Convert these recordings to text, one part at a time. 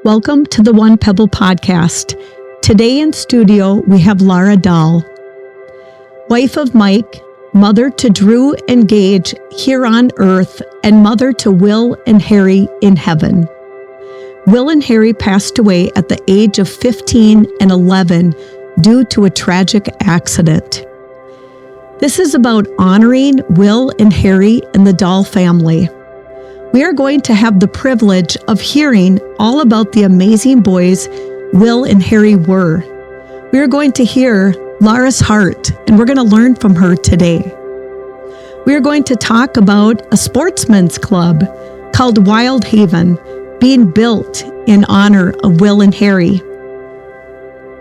Welcome to the One Pebble podcast. Today in studio, we have Lara Dahl, wife of Mike, mother to Drew and Gage here on earth, and mother to Will and Harry in heaven. Will and Harry passed away at the age of 15 and 11 due to a tragic accident. This is about honoring Will and Harry and the Dahl family. We are going to have the privilege of hearing all about the amazing boys Will and Harry were. We are going to hear Lara's heart, and we're going to learn from her today. We are going to talk about a sportsman's club called Wild Haven being built in honor of Will and Harry.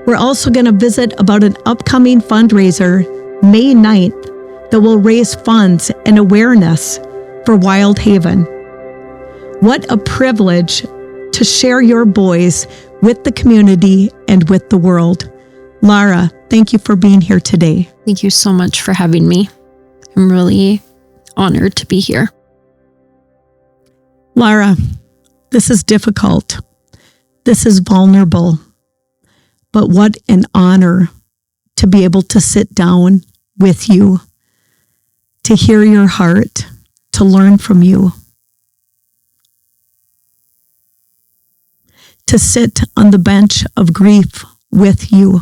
We're also going to visit about an upcoming fundraiser, May 9th, that will raise funds and awareness for Wild Haven. What a privilege to share your boys with the community and with the world. Lara, thank you for being here today. Thank you so much for having me. I'm really honored to be here. Lara, this is difficult. This is vulnerable. But what an honor to be able to sit down with you, to hear your heart, to learn from you. To sit on the bench of grief with you.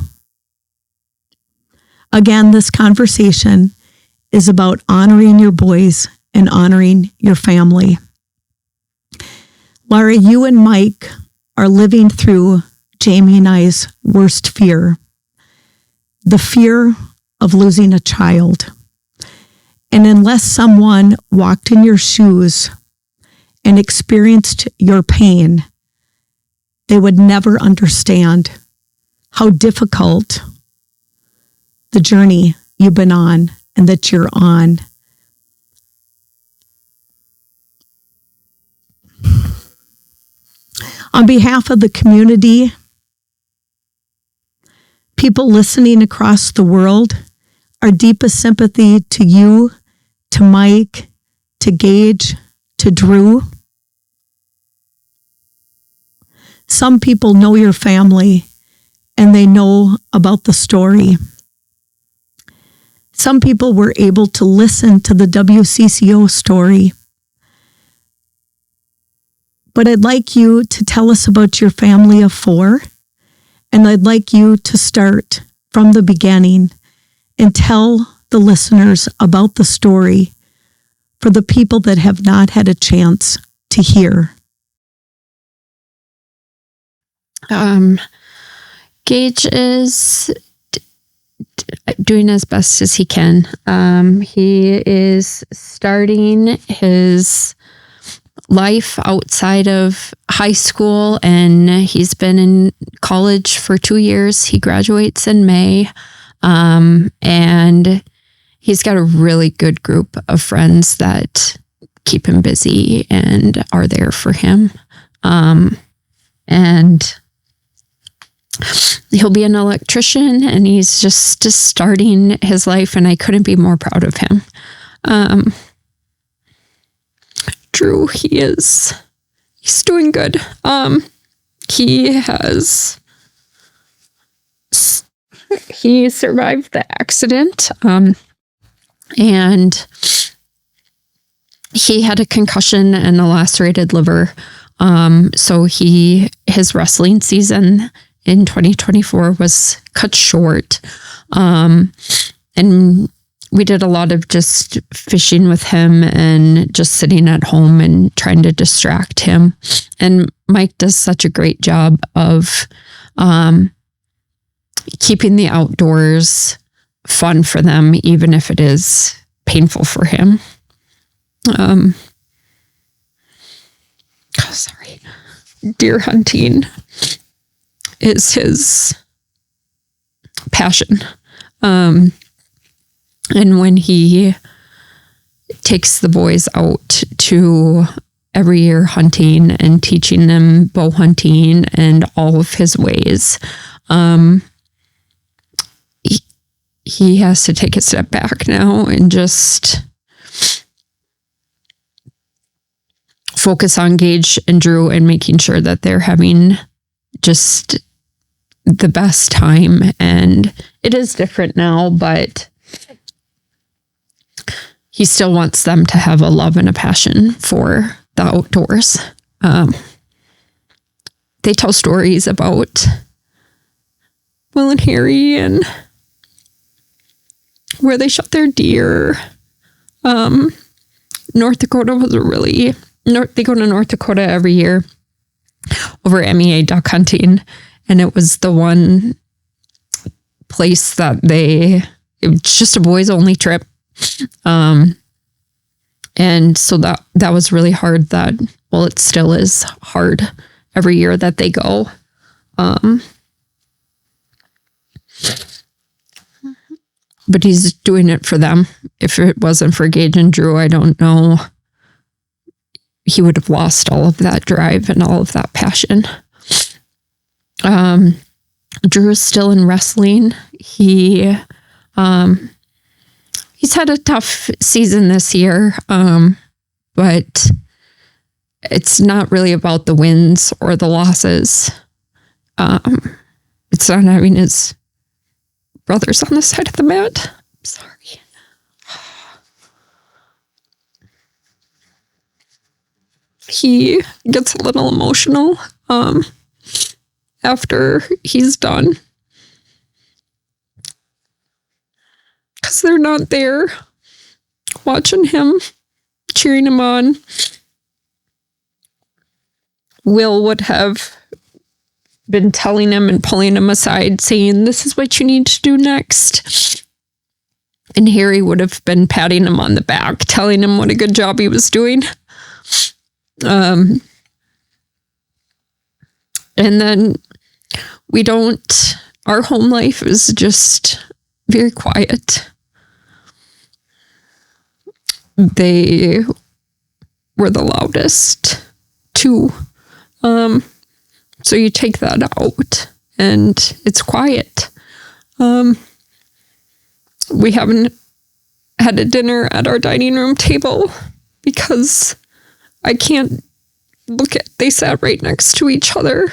Again, this conversation is about honoring your boys and honoring your family. Lara, you and Mike are living through Jamie and I's worst fear, the fear of losing a child. And unless someone walked in your shoes and experienced your pain, they would never understand how difficult the journey you've been on and that you're on. On behalf of the community, people listening across the world, our deepest sympathy to you, to Mike, to Gage, to Drew. Some people know your family and they know about the story. Some people were able to listen to the WCCO story. But I'd like you to tell us about your family of four, and I'd like you to start from the beginning and tell the listeners about the story for the people that have not had a chance to hear. Gage is doing as best as he can. He is starting his life outside of high school, and he's been in college for 2 years. He graduates in May, and he's got a really good group of friends that keep him busy and are there for him. And he'll be an electrician, and he's just starting his life, and I couldn't be more proud of him. Drew, he's doing good. He survived the accident, and he had a concussion and a lacerated liver. So his wrestling season in 2024 was cut short. And we did a lot of just fishing with him and just sitting at home and trying to distract him. And Mike does such a great job of keeping the outdoors fun for them, even if it is painful for him. Deer hunting is his passion. And when he takes the boys out to every year hunting and teaching them bow hunting and all of his ways, he has to take a step back now and just focus on Gage and Drew and making sure that they're having just the best time. And it is different now, but he still wants them to have a love and a passion for the outdoors. They tell stories about Will and Harry and where they shot their deer. North Dakota was they go to North Dakota every year over MEA duck hunting. And it was the one place that it was just a boys only trip. And so that was really hard it still is hard every year that they go. But he's doing it for them. If it wasn't for Gage and Drew, I don't know. He would have lost all of that drive and all of that passion. Drew is still in wrestling. He's had a tough season this year, but it's not really about the wins or the losses. It's not having his brothers on the side of the mat. I'm sorry. He gets a little emotional after he's done, because they're not there watching him, cheering him on. Will would have been telling him and pulling him aside, saying, "This is what you need to do next." And Harry would have been patting him on the back, telling him what a good job he was doing. And then our home life is just very quiet. They were the loudest too. So you take that out and it's quiet. We haven't had a dinner at our dining room table because I can't they sat right next to each other.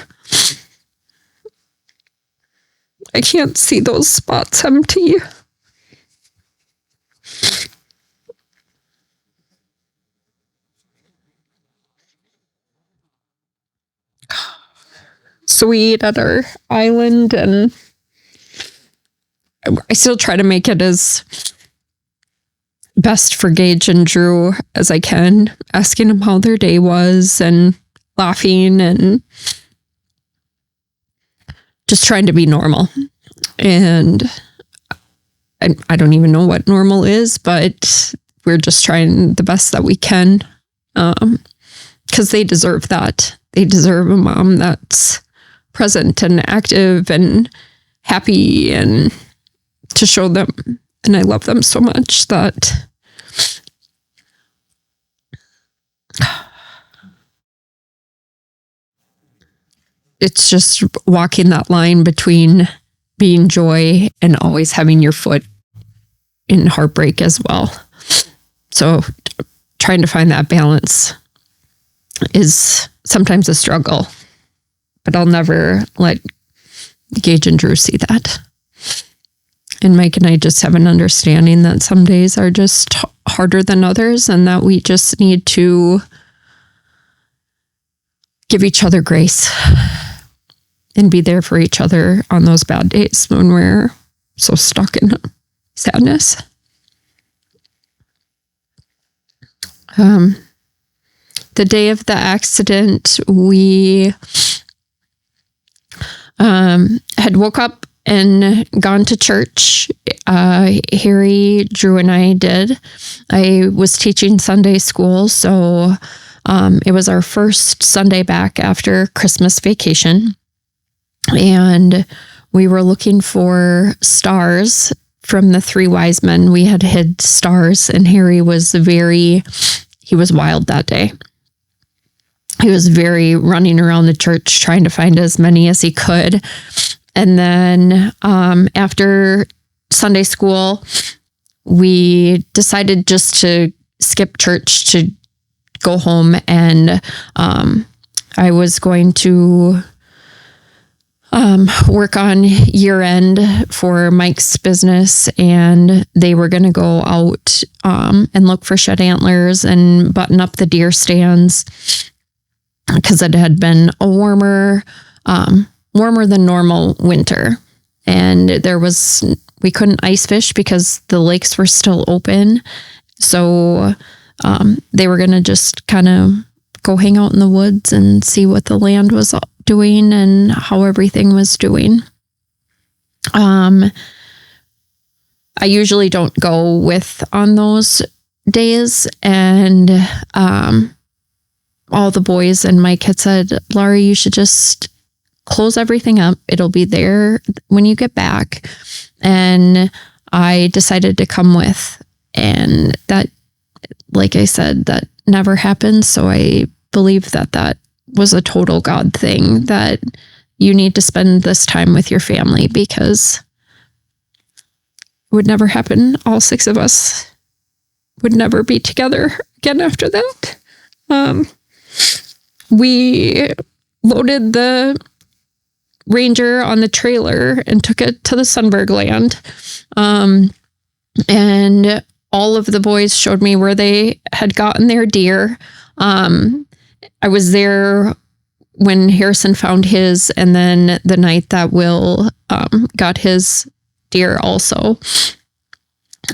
I can't see those spots empty. So we eat at our island, and I still try to make it as best for Gage and Drew as I can, asking them how their day was and laughing and just trying to be normal. And I don't even know what normal is, but we're just trying the best that we can, because they deserve that. They deserve a mom that's present and active and happy, and to show them, and I love them so much that it's just walking that line between being joy and always having your foot in heartbreak as well. So trying to find that balance is sometimes a struggle, but I'll never let Gage and Drew see that. And Mike and I just have an understanding that some days are just harder than others, and that we just need to give each other grace and be there for each other on those bad days when we're so stuck in sadness. The day of the accident, we had woke up and gone to church. Harry, Drew, and I did. I was teaching Sunday school, so it was our first Sunday back after Christmas vacation. And we were looking for stars from the three wise men. We had hid stars, and Harry was he was wild that day. He was very running around the church trying to find as many as he could. And then after Sunday school, we decided just to skip church to go home, and I was going to work on year end for Mike's business, and they were going to go out and look for shed antlers and button up the deer stands, because it had been a warmer than normal winter, and we couldn't ice fish because the lakes were still open. So they were going to just kind of go hang out in the woods and see what the land was doing and how everything was doing. I usually don't go with on those days, and all the boys and Mike had said, Lara, you should just close everything up. It'll be there when you get back. And I decided to come with, and that, like I said, that never happened. So I believe that was a total God thing, that you need to spend this time with your family, because it would never happen. All 6 of us would never be together again after that. We loaded the Ranger on the trailer and took it to the Sunberg land. And all of the boys showed me where they had gotten their deer. I was there when Harrison found his, and then the night that Will got his deer also.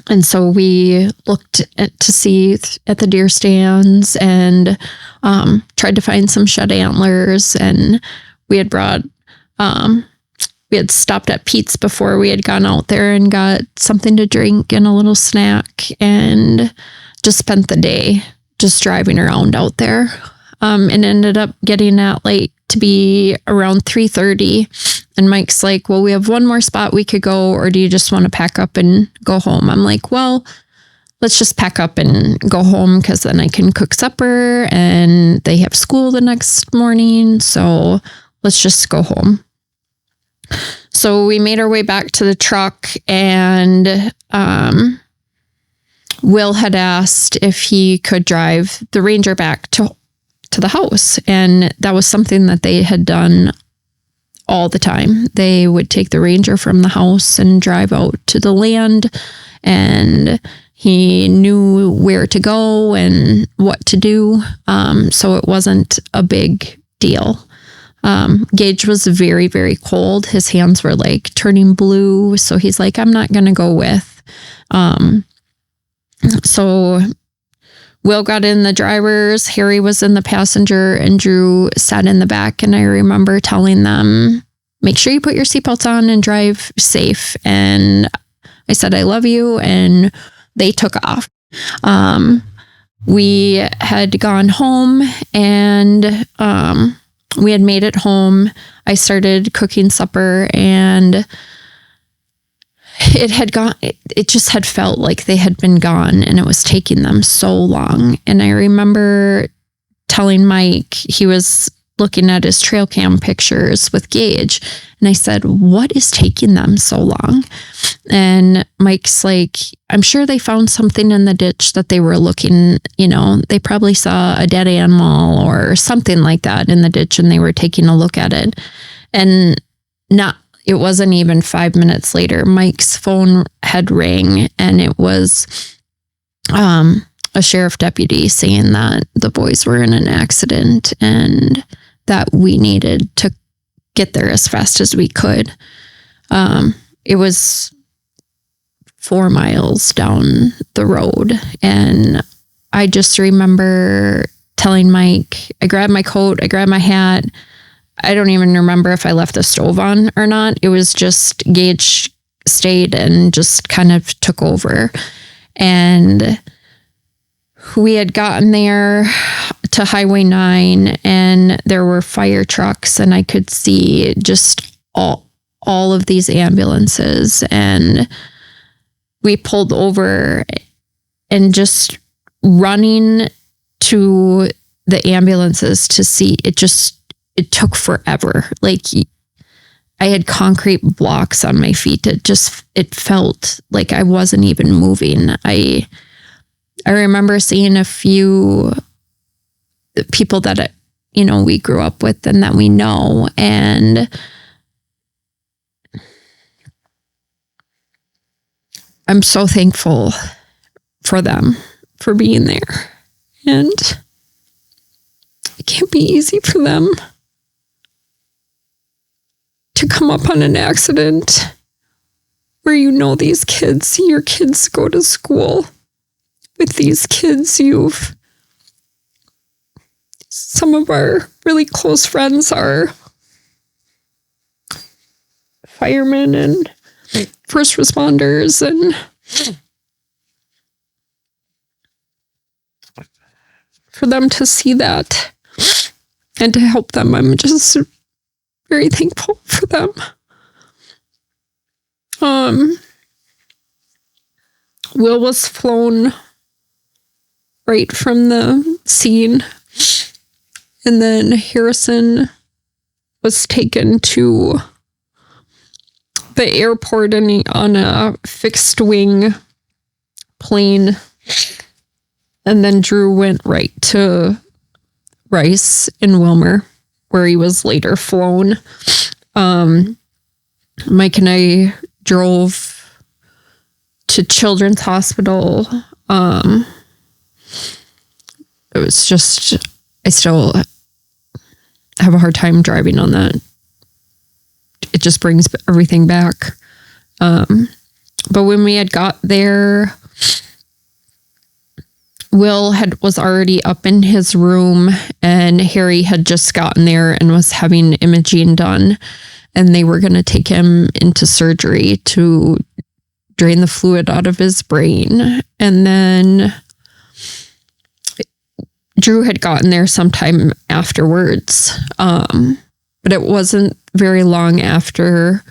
And so we looked to see at the deer stands and tried to find some shed antlers. And we had stopped at Pete's before we had gone out there and got something to drink and a little snack, and just spent the day just driving around out there. And ended up getting out late to be around 3:30. And Mike's like, well, we have one more spot we could go, or do you just want to pack up and go home? I'm like, well, let's just pack up and go home, because then I can cook supper and they have school the next morning. So let's just go home. So we made our way back to the truck, and Will had asked if he could drive the Ranger back to the house. And that was something that they had done all the time. They would take the Ranger from the house and drive out to the land, and he knew where to go and what to do. So it wasn't a big deal. Gage was very, very cold. His hands were like turning blue. So he's like, I'm not going to go with. So Will got in the driver's, Harry was in the passenger, and Drew sat in the back. And I remember telling them, make sure you put your seatbelts on and drive safe. And I said, I love you. And they took off. We had gone home, and we had made it home. I started cooking supper, and it just had felt like they had been gone, and it was taking them so long. And I remember telling Mike, he was looking at his trail cam pictures with Gage, and I said, what is taking them so long? And Mike's like, I'm sure they found something in the ditch that they were looking, they probably saw a dead animal or something like that in the ditch, and they were taking a look at it. And it wasn't even 5 minutes later, Mike's phone had rang, and it was a sheriff deputy saying that the boys were in an accident and that we needed to get there as fast as we could. It was 4 miles down the road, and I just remember telling Mike, I grabbed my coat, I grabbed my hat. I don't even remember if I left the stove on or not. It was just Gage stayed and just kind of took over. And we had gotten there to Highway 9, and there were fire trucks, and I could see just all of these ambulances. And we pulled over, and just running to the ambulances to see, it took forever. Like, I had concrete blocks on my feet. It felt like I wasn't even moving. I remember seeing a few the people that, we grew up with and that we know. And I'm so thankful for them, for being there. And it can't be easy for them to come up on an accident where these kids, your kids go to school with these kids. Some of our really close friends are firemen and first responders, and for them to see that and to help them, I'm just very thankful for them. Will was flown right from the scene, and then Harrison was taken to the airport on a fixed wing plane, and then Drew went right to Rice in Wilmer, where he was later flown. Mike and I drove to Children's Hospital. It was just, I still have a hard time driving on that. It just brings everything back. But when we had got there, Will was already up in his room, and Harry had just gotten there and was having imaging done, and they were going to take him into surgery to drain the fluid out of his brain. And then Drew had gotten there sometime afterwards. But it wasn't very long after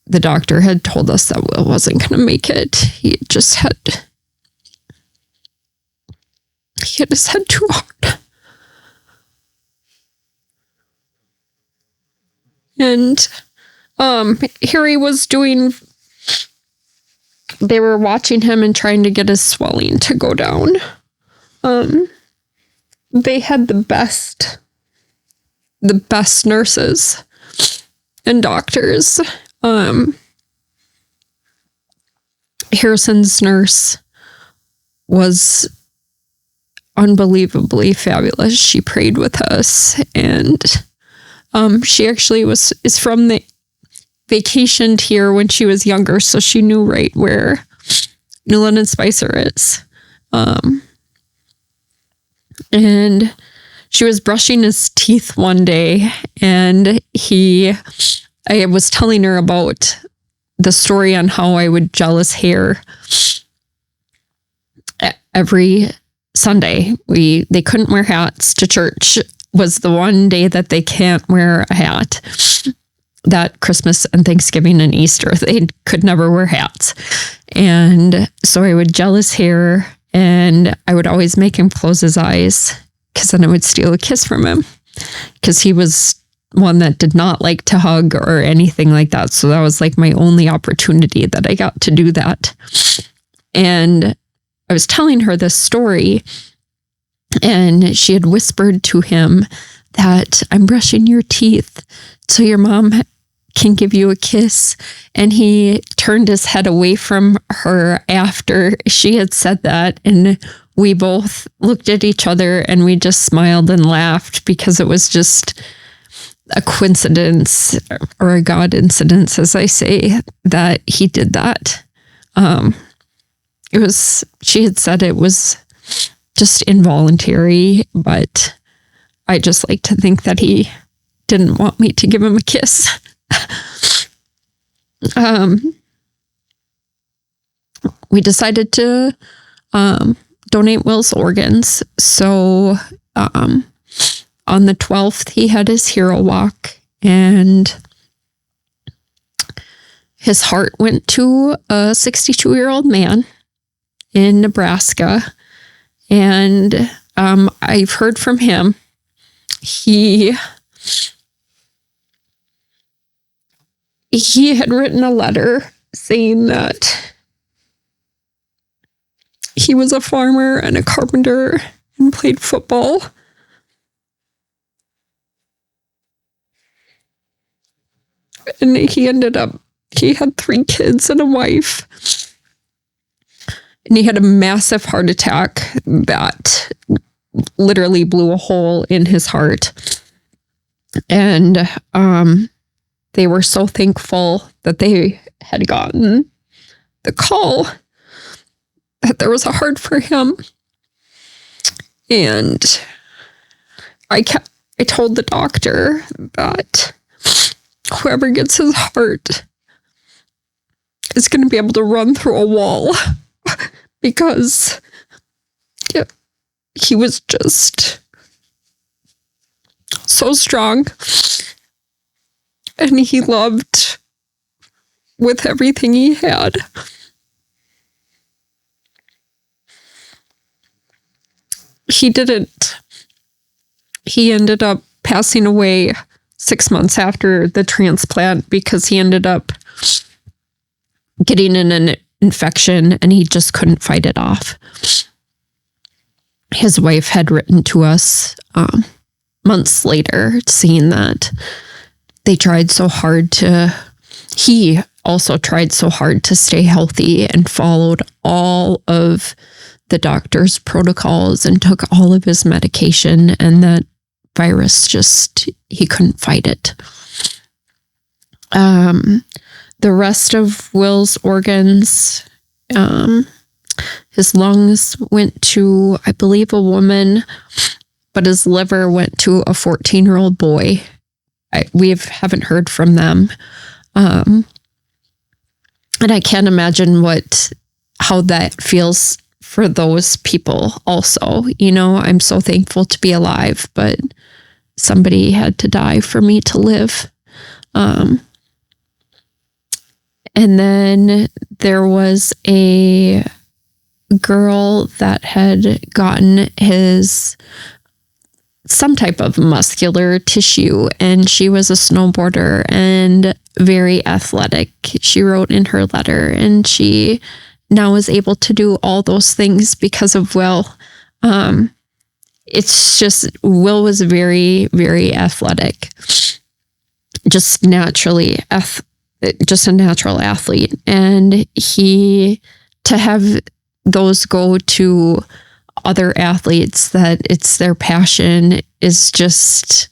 the doctor had told us that Will wasn't going to make it. He hit his head too hard. And Harry was they were watching him and trying to get his swelling to go down. They had the best nurses and doctors. Harrison's nurse was unbelievably fabulous. She prayed with us, and she actually is from the vacationed here when she was younger, so she knew right where Newland and Spicer is. And she was brushing his teeth one day, and I was telling her about the story on how I would gel his hair every Sunday. They couldn't wear hats to church. Was the one day that they can't wear a hat. That Christmas and Thanksgiving and Easter, they could never wear hats. And so I would gel his hair, and I would always make him close his eyes, because then I would steal a kiss from him, because he was one that did not like to hug or anything like that. So that was like my only opportunity that I got to do that. And I was telling her this story, and she had whispered to him that I'm brushing your teeth so your mom can give you a kiss. And he turned his head away from her after she had said that. And we both looked at each other, and we just smiled and laughed, because it was just a coincidence, or a God incidence, as I say, that he did that. She had said it was just involuntary, but I just like to think that he didn't want me to give him a kiss. We decided to donate Will's organs. So on the 12th, he had his hero walk, and his heart went to a 62-year-old man in Nebraska. And I've heard from him. He had written a letter saying that he was a farmer and a carpenter and played football, And he had 3 kids and a wife. And he had a massive heart attack that literally blew a hole in his heart. And they were so thankful that they had gotten the call that there was a heart for him. And I told the doctor that whoever gets his heart is going to be able to run through a wall because he was just so strong and he loved with everything he had. He ended up passing away 6 months after the transplant because he ended up getting an infection and he just couldn't fight it off. His wife had written to us months later saying that he also tried so hard to stay healthy and followed all of the doctor's protocols and took all of his medication, and that virus he couldn't fight it. The rest of Will's organs, his lungs went to, I believe, a woman, but his liver went to a 14-year-old boy. We haven't heard from them. And I can't imagine how that feels for those people also. I'm so thankful to be alive, but somebody had to die for me to live. And then there was a girl that had gotten some type of muscular tissue, and she was a snowboarder and very athletic. She wrote in her letter, and she now is able to do all those things because of Will. It's just, Will was very, very athletic, just naturally, just a natural athlete. And to have those go to other athletes that it's their passion is just,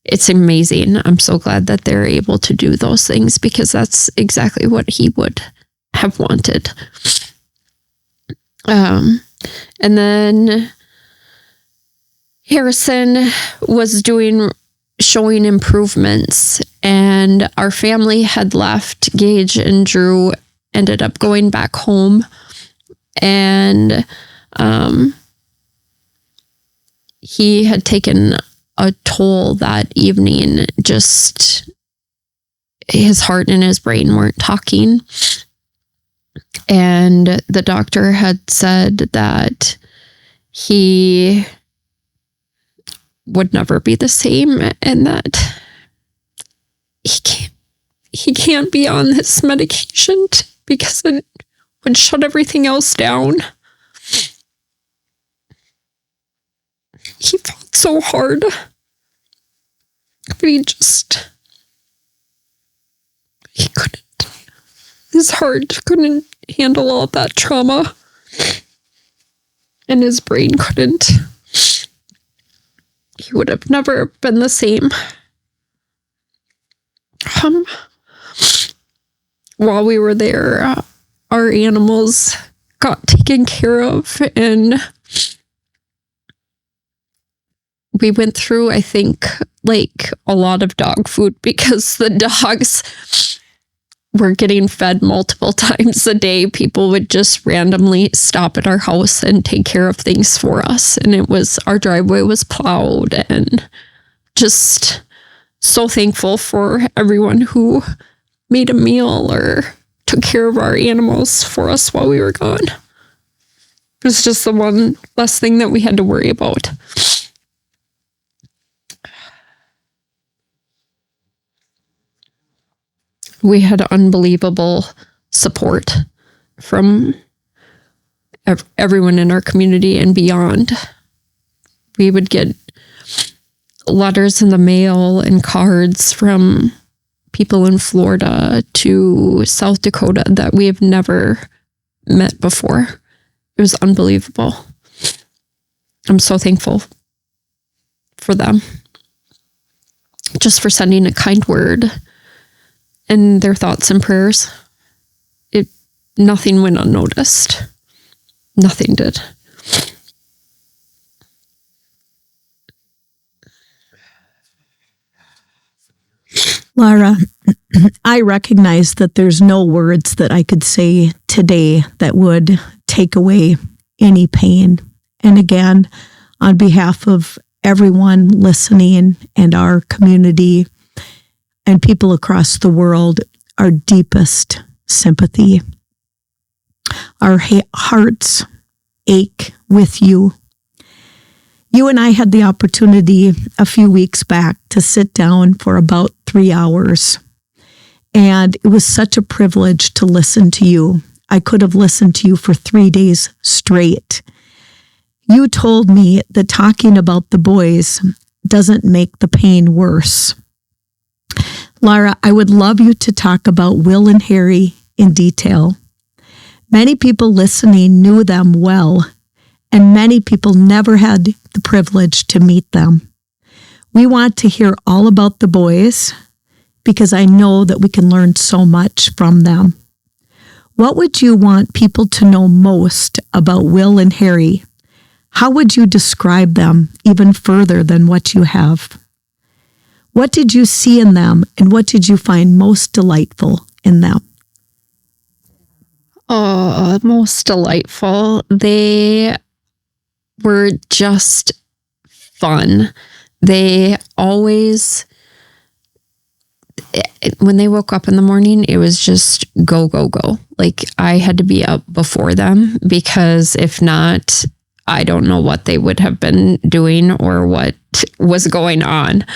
it's amazing. I'm so glad that they're able to do those things because that's exactly what he would have wanted. And then Harrison was showing improvements, and our family had left. Gage and Drew ended up going back home, and he had taken a toll that evening. Just his heart and his brain weren't talking. And the doctor had said that he would never be the same and that he can't be on this medication because it would shut everything else down. He fought so hard, but he couldn't. His heart couldn't handle all that trauma, and his brain couldn't. He would have never been the same. While we were there, our animals got taken care of, and we went through, I think, a lot of dog food because the dogs were getting fed multiple times a day. People would just randomly stop at our house and take care of things for us. And our driveway was plowed, and just so thankful for everyone who made a meal or took care of our animals for us while we were gone. It was just the one less thing that we had to worry about. We had unbelievable support from everyone in our community and beyond. We would get letters in the mail and cards from people in Florida to South Dakota that we have never met before. It was unbelievable. I'm so thankful for them. Just for sending a kind word and their thoughts and prayers. Nothing went unnoticed. Nothing did. Lara, I recognize that there's no words that I could say today that would take away any pain. And again, on behalf of everyone listening and our community and people across the world, our deepest sympathy. Our hearts ache with you. You and I had the opportunity a few weeks back to sit down for about 3 hours. And it was such a privilege to listen to you. I could have listened to you for 3 days straight. You told me that talking about the boys doesn't make the pain worse. Lara, I would love you to talk about Will and Harry in detail. Many people listening knew them well, and many people never had the privilege to meet them. We want to hear all about the boys because I know that we can learn so much from them. What would you want people to know most about Will and Harry? How would you describe them even further than what you have? What did you see in them, and what did you find most delightful in them? Oh, most delightful. They were just fun. They always, when they woke up in the morning, it was just go, go, go. Like I had to be up before them because if not, I don't know what they would have been doing or what was going on.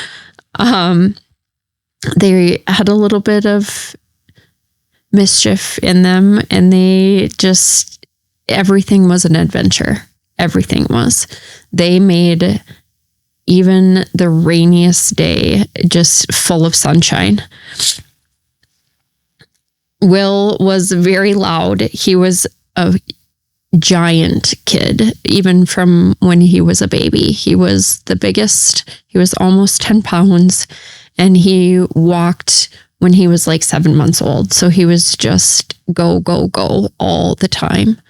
They had a little bit of mischief in them, and they just, everything was an adventure. Everything was. They made even the rainiest day just full of sunshine. Will was very loud. He was a giant kid, even from when he was a baby. He was the biggest. He was almost 10 pounds, and he walked when he was like 7 months old. So he was just go, go, go all the time.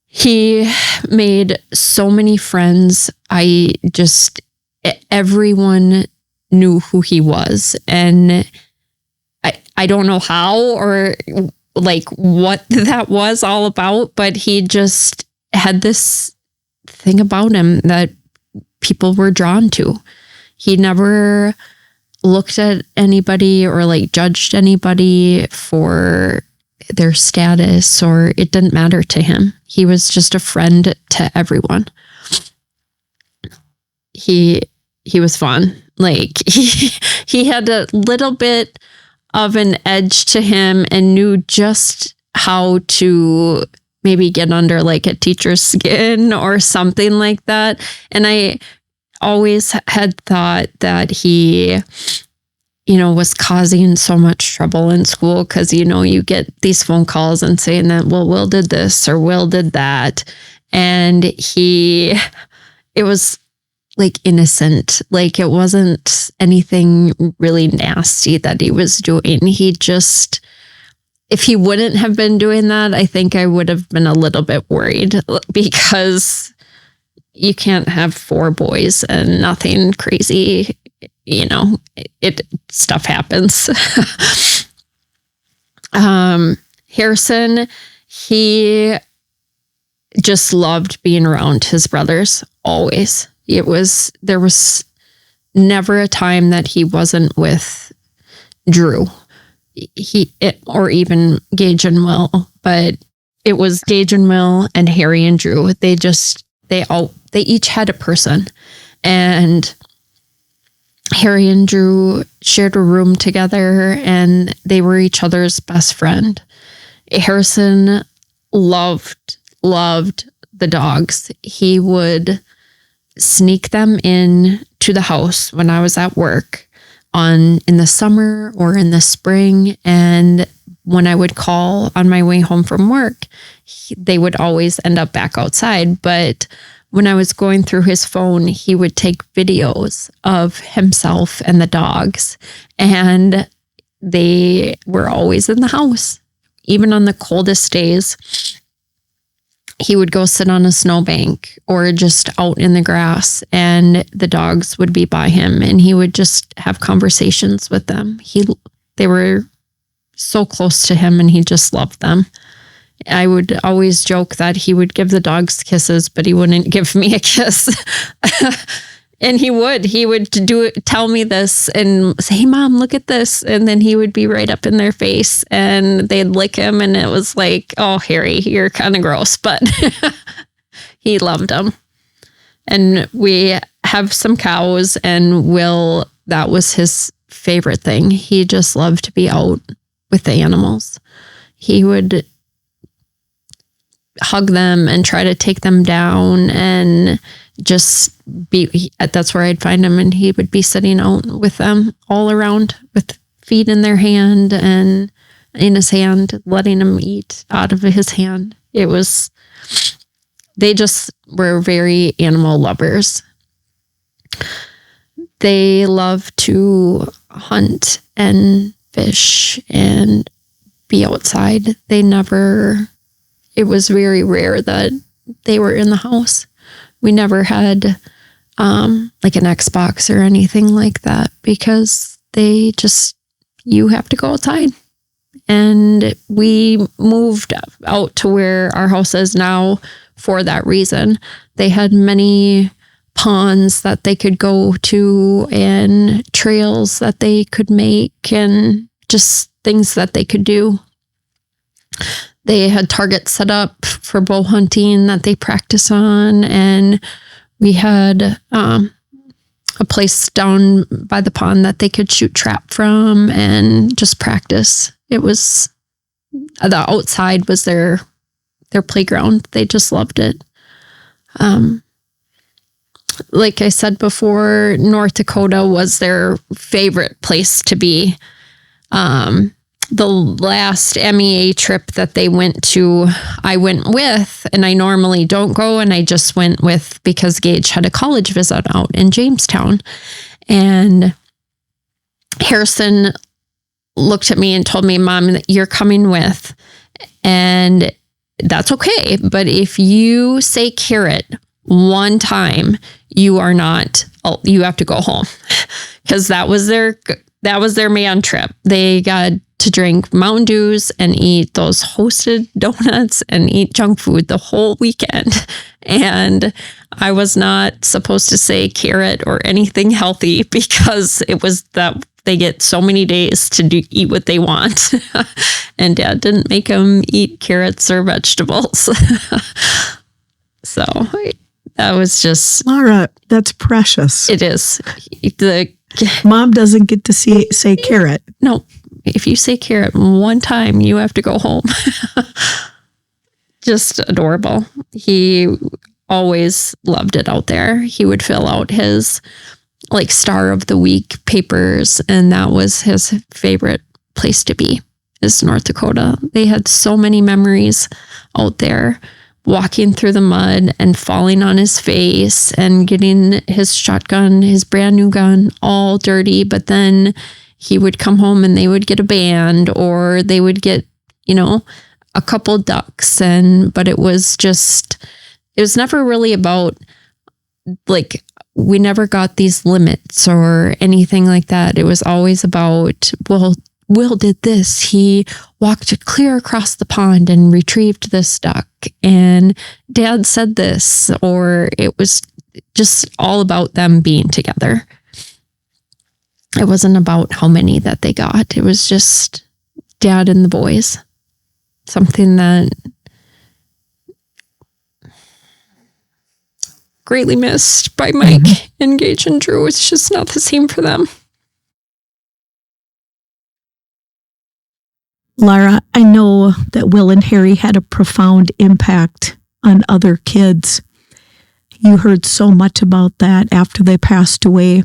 He made so many friends. Everyone knew who he was. And I don't know how or like what that was all about, but he just had this thing about him that people were drawn to. He never looked at anybody or like judged anybody for their status, or it didn't matter to him. He was just a friend to everyone. He was fun. Like he had a little bit of an edge to him and knew just how to maybe get under like a teacher's skin or something like that. And I always had thought that he, was causing so much trouble in school because, you get these phone calls and saying that, well, Will did this or Will did that. And it was like innocent, like it wasn't anything really nasty that he was doing. He just, if he wouldn't have been doing that, I think I would have been a little bit worried because you can't have 4 boys and nothing crazy, stuff happens. Harrison, he just loved being around his brothers always. There was never a time that he wasn't with Drew. Or even Gage and Will, but it was Gage and Will and Harry and Drew. They each had a person, and Harry and Drew shared a room together, and they were each other's best friend. Harrison loved the dogs. He would sneak them in to the house when I was at work in the summer or in the spring. And when I would call on my way home from work, they would always end up back outside. But when I was going through his phone, he would take videos of himself and the dogs, and they were always in the house. Even on the coldest days, he would go sit on a snowbank or just out in the grass, and the dogs would be by him, and he would just have conversations with them. They were so close to him, and he just loved them. I would always joke that he would give the dogs kisses, but he wouldn't give me a kiss. And he would tell me this and say, "Hey, Mom, look at this." And then he would be right up in their face and they'd lick him. And it was like, "Oh, Harry, you're kind of gross," but he loved them. And we have some cows, and that was his favorite thing. He just loved to be out with the animals. He would hug them and try to take them down and just that's where I'd find him, and he would be sitting out with them all around with feet in their hand and in his hand, letting them eat out of his hand. They just were very animal lovers. They love to hunt and fish and be outside. It was very rare that they were in the house. We never had like an Xbox or anything like that, because you have to go outside. And we moved out to where our house is now for that reason. They had many ponds that they could go to and trails that they could make and just things that they could do. They had targets set up for bow hunting that they practice on. And we had a place down by the pond that they could shoot trap from and just practice. It was, the outside was their playground. They just loved it. Like I said before, North Dakota was their favorite place to be. The last MEA trip that they went to, I went with, and I normally don't go, and I just went with because Gage had a college visit out in Jamestown. And Harrison looked at me and told me, "Mom, that you're coming with, and that's okay. But if you say carrot one time, you have to go home." Because that was their man trip. They got to drink Mountain Dews and eat those hosted donuts and eat junk food the whole weekend. And I was not supposed to say carrot or anything healthy, because it was that they get so many days to eat what they want. And Dad didn't make them eat carrots or vegetables. So that was just... Lara, that's precious. It is. Mom doesn't get to say carrot. No. If you say carrot one time, you have to go home. Just adorable. He always loved it out there. He would fill out his Star of the Week papers, and that was his favorite place to be, is North Dakota. They had so many memories out there, walking through the mud and falling on his face and getting his shotgun, his brand new gun, all dirty. But then he would come home and they would get a band, or they would get, a couple ducks. But it was never really about, we never got these limits or anything like that. It was always about, well, Will did this. He walked clear across the pond and retrieved this duck, and Dad said this, or it was just all about them being together. It wasn't about how many that they got. It was just Dad and the boys. Something that greatly missed by Mike and Gage and Drew. It's just not the same for them. Lara, I know that Will and Harry had a profound impact on other kids. You heard so much about that after they passed away.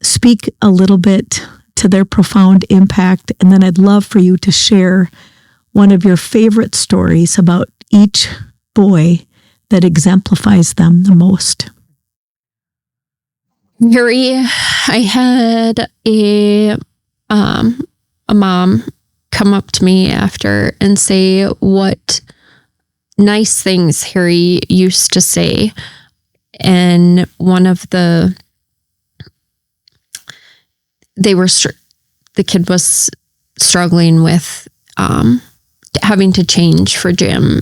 speak a little bit to their profound impact, and then I'd love for you to share one of your favorite stories about each boy that exemplifies them the most. Harry, I had a mom come up to me after and say what nice things Harry used to say. And one of the kid was struggling with having to change for gym,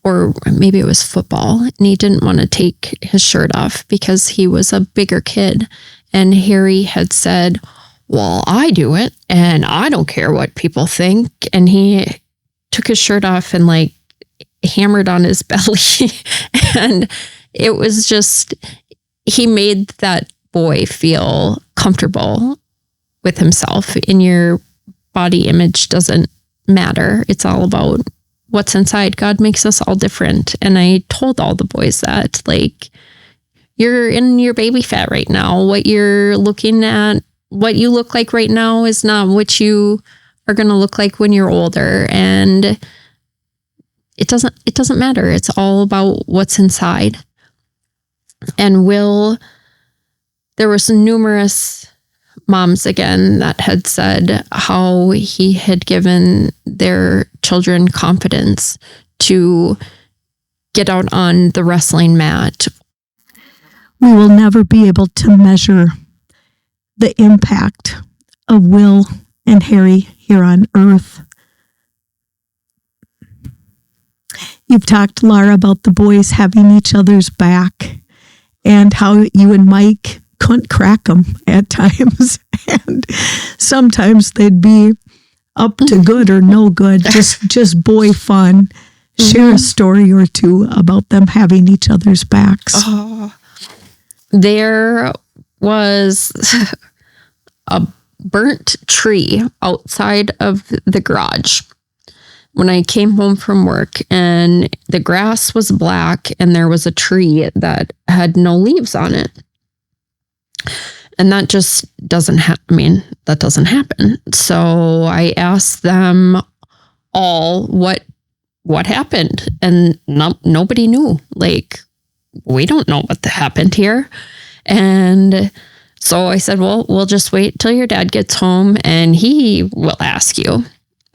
or maybe it was football, and he didn't want to take his shirt off because he was a bigger kid. And Harry had said, well, I do it and I don't care what people think. And he took his shirt off and like hammered on his belly. And it was just, he made that boy feel comfortable with himself. And your body image doesn't matter. It's all about what's inside. God makes us all different. And I told all the boys that, like, you're in your baby fat right now. What you're looking at, what you look like right now is not what you are going to look like when you're older. And it doesn't matter. It's all about what's inside. And there were some numerous moms again that had said how he had given their children confidence to get out on the wrestling mat. We will never be able to measure the impact of Will and Harry here on earth. You've talked, Lara, about the boys having each other's back and how you and Mike couldn't crack them at times. And sometimes they'd be up to good or no good, just boy fun. Share a story or two about them having each other's backs. Oh. There was a burnt tree outside of the garage when I came home from work, and the grass was black and there was a tree that had no leaves on it. And that just doesn't happen. That doesn't happen. So I asked them all what happened, and nobody knew. Like, we don't know what happened here. And so I said, well, we'll just wait till your dad gets home and he will ask you.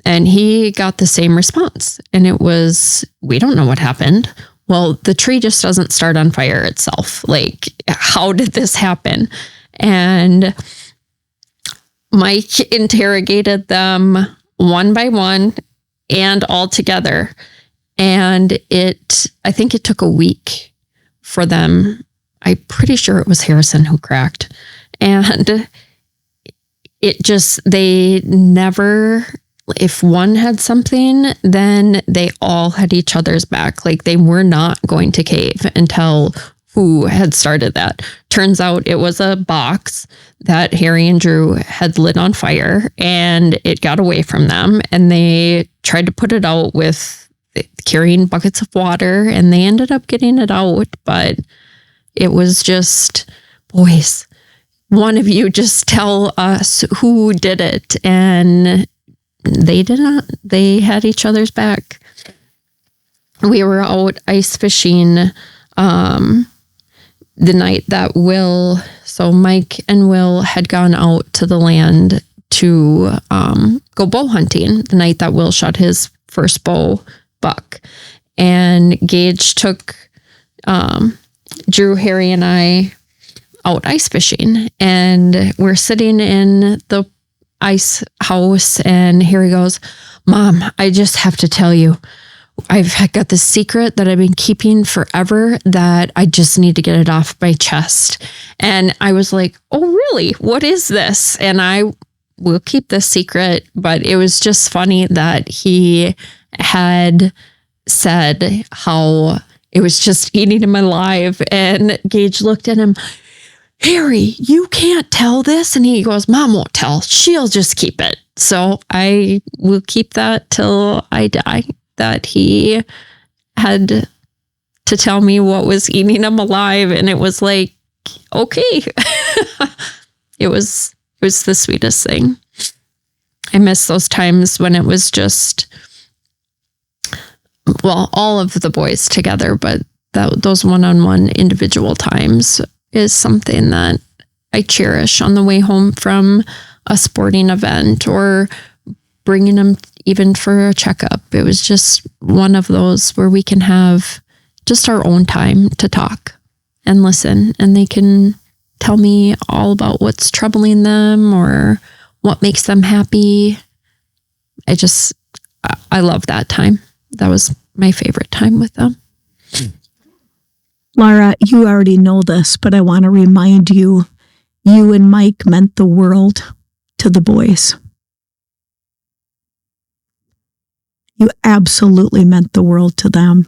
And he got the same response. And it was, we don't know what happened. Well, the tree just doesn't start on fire itself. Like, how did this happen? And Mike interrogated them one by one and all together. And I think it took a week for them. I'm pretty sure it was Harrison who cracked. And they never, if one had something, then they all had each other's back. Like, they were not going to cave until who had started that. Turns out it was a box that Harry and Drew had lit on fire, and it got away from them, and they tried to put it out with carrying buckets of water, and they ended up getting it out. But it was just, boys, one of you just tell us who did it. And they did not. They had each other's back. We were out ice fishing the night that Mike and Will had gone out to the land to go bow hunting, the night that Will shot his first buck. And Gage took Drew, Harry, and I out ice fishing. And we're sitting in the ice house, and Harry goes, Mom, I just have to tell you, I've got this secret that I've been keeping forever that I just need to get it off my chest. And I was like, oh, really? What is this? And I will keep this secret. But it was just funny that he had said how it was just eating him alive. And Gage looked at him, Harry, you can't tell this. And he goes, Mom won't tell. She'll just keep it. So I will keep that till I die, that he had to tell me what was eating him alive. And it was like, okay. It was the sweetest thing. I miss those times when it was just, well, all of the boys together, but those one-on-one individual times is something that I cherish on the way home from a sporting event or bringing them even for a checkup. It was just one of those where we can have just our own time to talk and listen, and they can tell me all about what's troubling them or what makes them happy. I love that time. That was my favorite time with them. Lara, you already know this, but I want to remind you, you and Mike meant the world to the boys. You absolutely meant the world to them.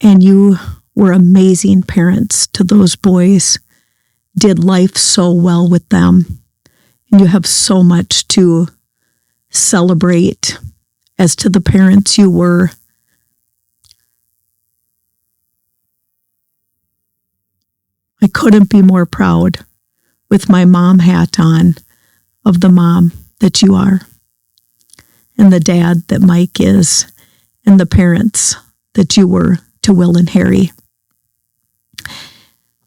And you were amazing parents to those boys, did life so well with them. And you have so much to celebrate as to the parents you were. I couldn't be more proud with my mom hat on of the mom that you are, and the dad that Mike is, and the parents that you were to Will and Harry.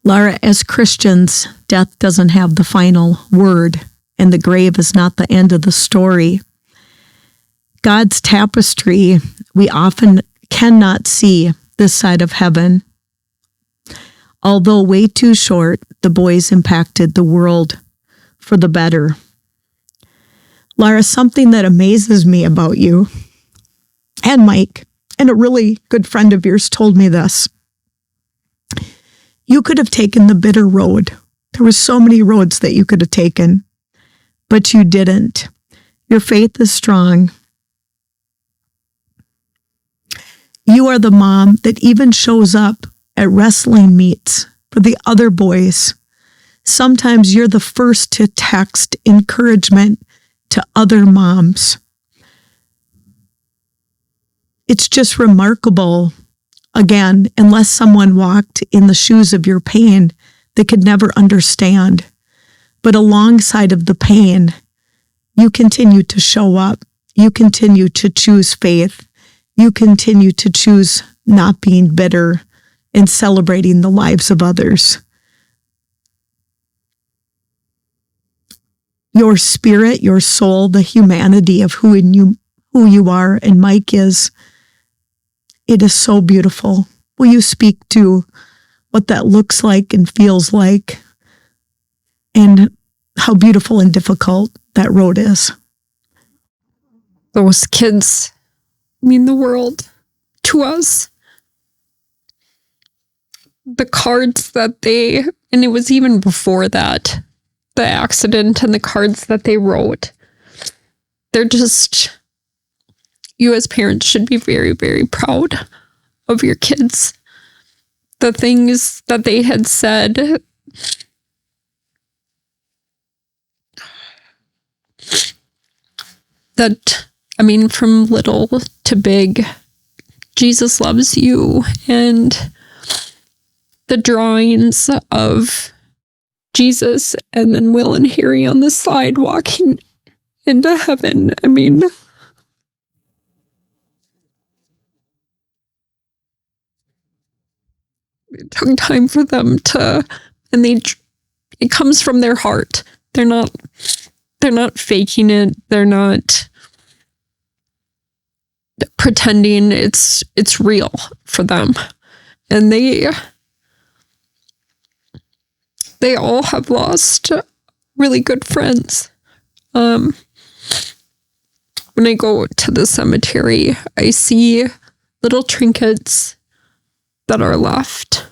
Lara, as Christians, death doesn't have the final word, and the grave is not the end of the story. God's tapestry, we often cannot see this side of heaven. Although way too short, the boys impacted the world for the better. Lara, something that amazes me about you and Mike, and a really good friend of yours told me this. You could have taken the bitter road. There were so many roads that you could have taken, but you didn't. Your faith is strong. You are the mom that even shows up at wrestling meets for the other boys. Sometimes you're the first to text encouragement to other moms. It's just remarkable. Again, unless someone walked in the shoes of your pain, they could never understand. But alongside of the pain, you continue to show up. You continue to choose faith. You continue to choose not being bitter and celebrating the lives of others. Your spirit, your soul, the humanity of who you are and Mike is, it is so beautiful. Will you speak to what that looks like and feels like, and how beautiful and difficult that road is? Those kids mean the world to us. The cards that and it was even before that, the accident, and the cards that they wrote, they're just, you as parents should be very, very proud of your kids. The things that they had said, that, I mean, from little to big, Jesus loves you, and the drawings of Jesus and then Will and Harry on the side walking into heaven. I mean, it took time for them to, and it comes from their heart. They're not faking it. They're not pretending. It's real for them. And they all have lost really good friends. When I go to the cemetery, I see little trinkets that are left.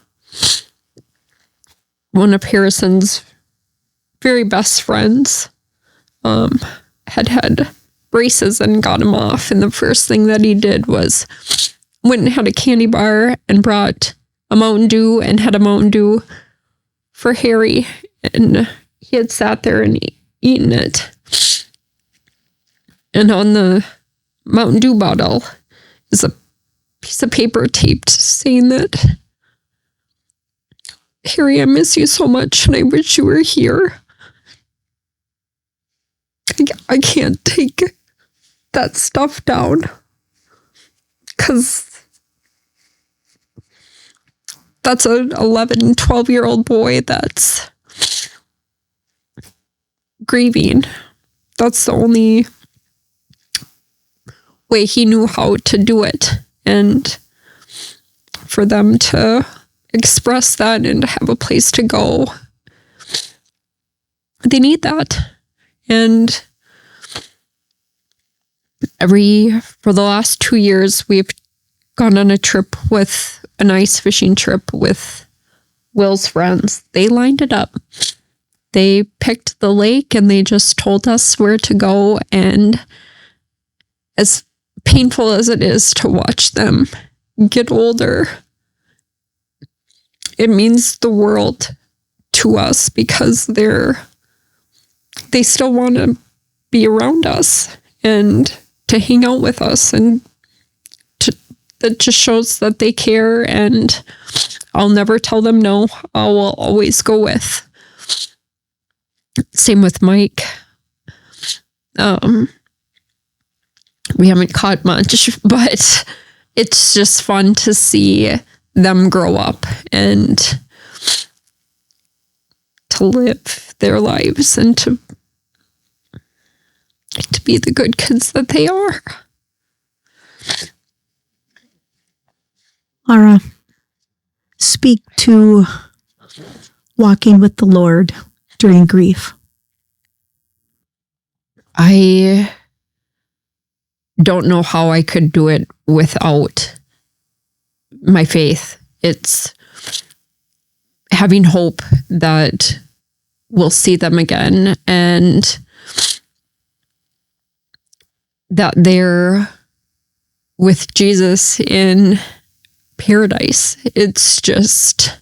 One of Harrison's very best friends had braces and got him off, and the first thing that he did was went and had a candy bar and brought a Mountain Dew and had a Mountain Dew for Harry, and he had sat there and eaten it. And on the Mountain Dew bottle is a piece of paper taped saying that, Harry, I miss you so much and I wish you were here. I can't take that stuff down, because that's an 11, 12-year-old boy that's grieving. That's the only way he knew how to do it. And for them to express that and to have a place to go, they need that. And for the last 2 years, we've gone on an ice fishing trip with Will's friends. They lined it up. They picked the lake and they just told us where to go. And as painful as it is to watch them get older, it means the world to us, because they still want to be around us and to hang out with us, and that just shows that they care. And I'll never tell them no. I will always go with. Same with Mike. We haven't caught much, but it's just fun to see them grow up and to live their lives and to be the good kids that they are. Lara, speak to walking with the Lord during grief. I don't know how I could do it without my faith. It's having hope that we'll see them again and that they're with Jesus in paradise. It's just,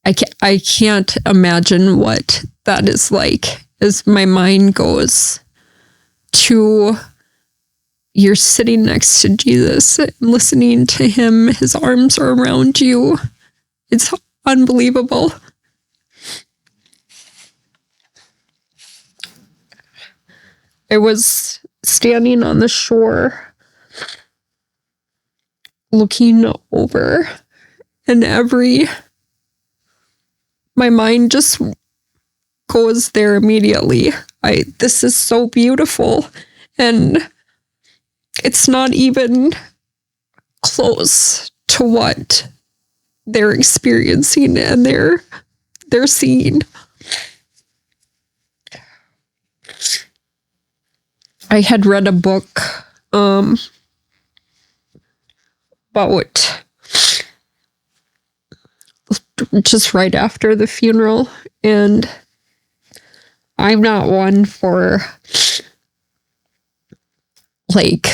I can't imagine what that is like, as my mind goes to, you're sitting next to Jesus and listening to him. His arms are around you. It's unbelievable. I was standing on the shore looking over, and my mind just goes there immediately. This is so beautiful, and it's not even close to what they're experiencing and they're seeing. I had read a book about just right after the funeral, and I'm not one for like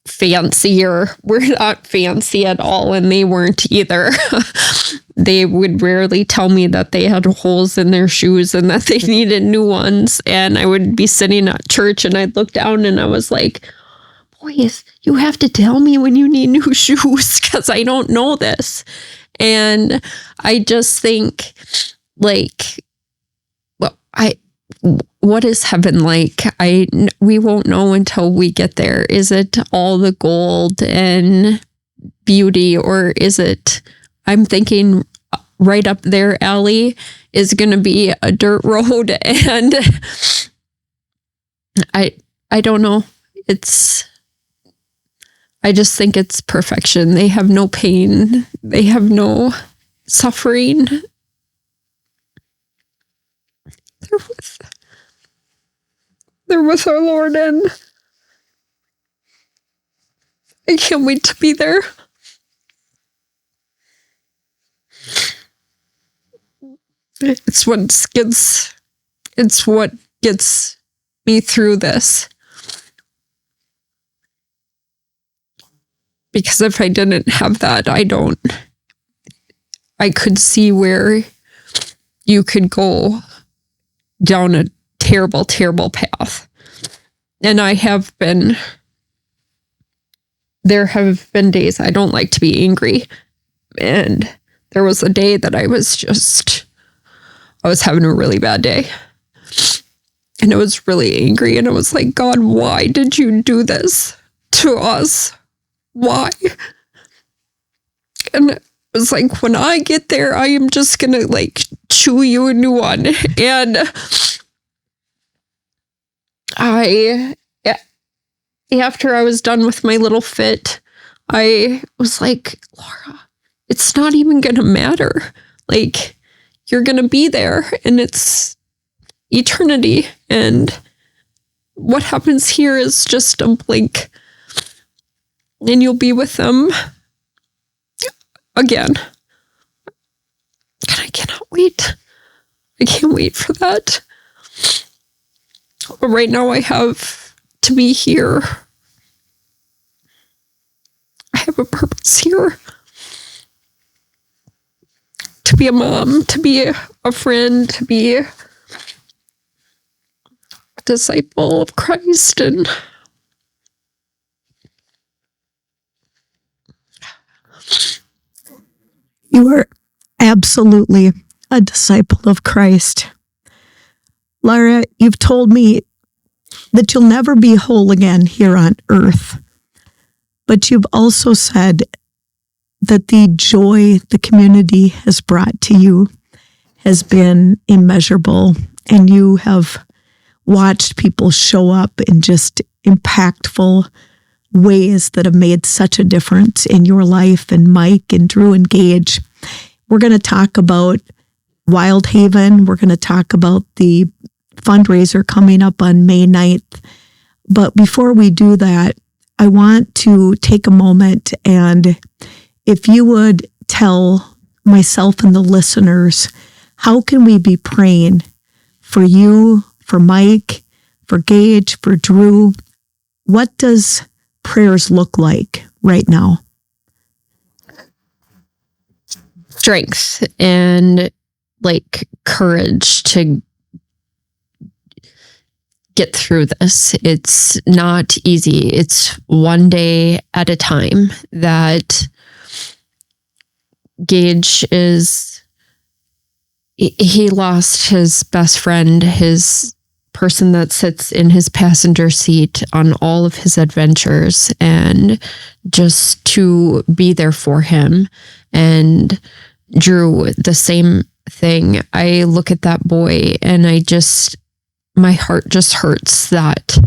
fancy, or we're not fancy at all, and they weren't either. They would rarely tell me that they had holes in their shoes and that they needed new ones. And I would be sitting at church and I'd look down and I was like, boys, you have to tell me when you need new shoes, because I don't know this. And I just think, like, what is heaven like? We won't know until we get there. Is it all the gold and beauty, or is it, I'm thinking right up there, Allie, is going to be a dirt road, and I don't know. I just think it's perfection. They have no pain. They have no suffering. They're with our Lord, and I can't wait to be there. It's what gets me through this. Because if I didn't have that, I could see where you could go down a terrible, terrible path. And there have been days I don't like to be angry. And there was a day that I was having a really bad day. And I was really angry, and I was like, God, why did you do this to us? Why? And it was like, when I get there, I am just going to like chew you a new one. And after I was done with my little fit, I was like, Lara, it's not even going to matter. Like, you're going to be there, and it's eternity. And what happens here is just a blink, and you'll be with them again. And I cannot wait. I can't wait for that. But right now I have to be here. I have a purpose here. To be a mom, to be a friend, to be a disciple of Christ. And you are absolutely a disciple of Christ. Lara, you've told me that you'll never be whole again here on earth. But you've also said that the joy the community has brought to you has been immeasurable, and you have watched people show up in just impactful ways that have made such a difference in your life, and Mike and Drew and Gage. We're going to talk about Wild Haven. We're going to talk about the fundraiser coming up on May 9th. But before we do that, I want to take a moment, and if you would tell myself and the listeners, how can we be praying for you, for Mike, for Gage, for Drew? What does prayers look like right now? strength and like courage to get through this. It's not easy. It's one day at a time. That Gage he lost his best friend, his person that sits in his passenger seat on all of his adventures, and just to be there for him. And Drew, the same thing. I look at that boy and my heart just hurts that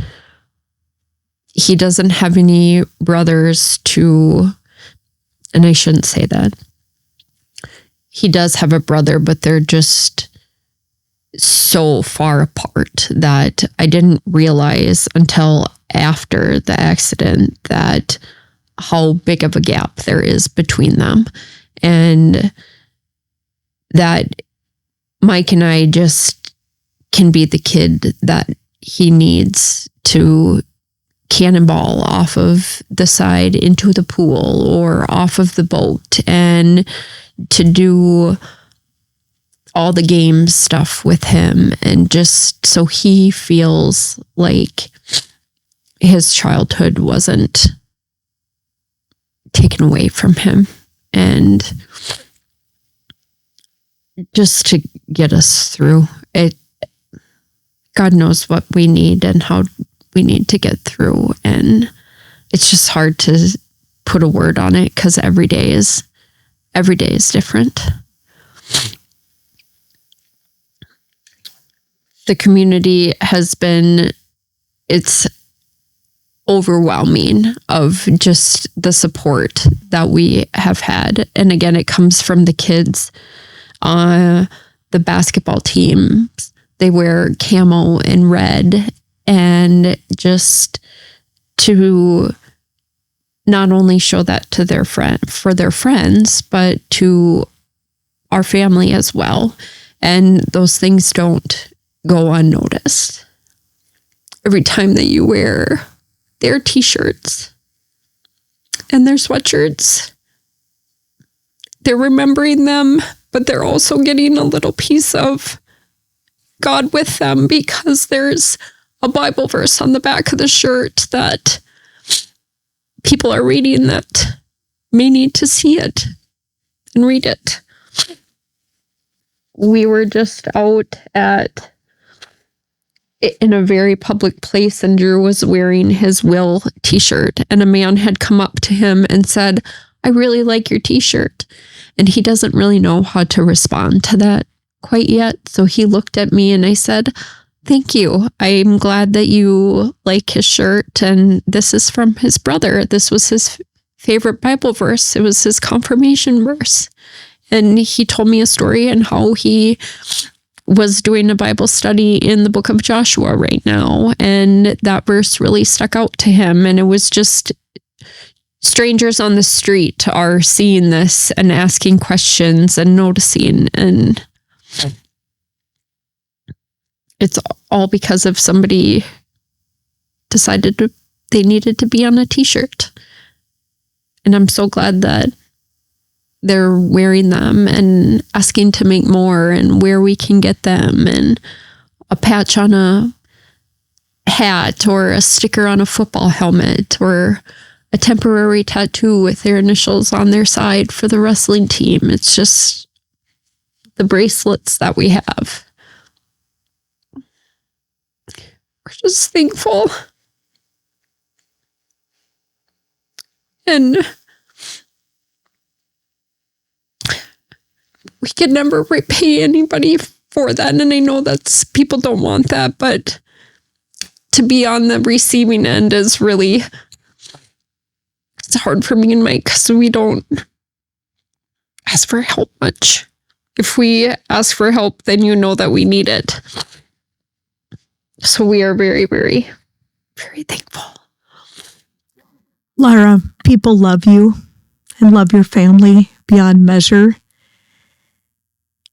he doesn't have any brothers and I shouldn't say that. He does have a brother, but they're just so far apart that I didn't realize until after the accident that how big of a gap there is between them. And that Mike and I just can be the kid that he needs to cannonball off of the side into the pool or off of the boat, and to do all the game stuff with him, and just so he feels like his childhood wasn't taken away from him, and just to get us through it. God knows what we need and how we need to get through, and it's just hard to put a word on it because every day is different. The community it's overwhelming of just the support that we have had. And again, it comes from the kids. The basketball teams, they wear camo and red, and just to not only show that to their friends, but to our family as well. And those things don't go unnoticed. Every time that you wear their t-shirts and their sweatshirts, they're remembering them, but they're also getting a little piece of God with them, because there's a Bible verse on the back of the shirt that people are reading that may need to see it and read it. We were just out at in a very public place, and Drew was wearing his Will t-shirt, and a man had come up to him and said, "I really like your t-shirt." And he doesn't really know how to respond to that quite yet. So he looked at me and I said, "Thank you. I'm glad that you like his shirt. And this is from his brother. This was his favorite Bible verse. It was his confirmation verse." And he told me a story and how he was doing a Bible study in the book of Joshua right now. And that verse really stuck out to him. And it was just strangers on the street are seeing this and asking questions and noticing. And it's all because of somebody decided they needed to be on a t-shirt. And I'm so glad that they're wearing them and asking to make more and where we can get them, and a patch on a hat or a sticker on a football helmet or a temporary tattoo with their initials on their side for the wrestling team. It's just the bracelets that we have. We're just thankful. And we could never repay anybody for that. And I know that's, people don't want that, but to be on the receiving end is really, it's hard for me and Mike because we don't ask for help much. If we ask for help, then you know that we need it. So we are very, very, very thankful. Lara, people love you and love your family beyond measure.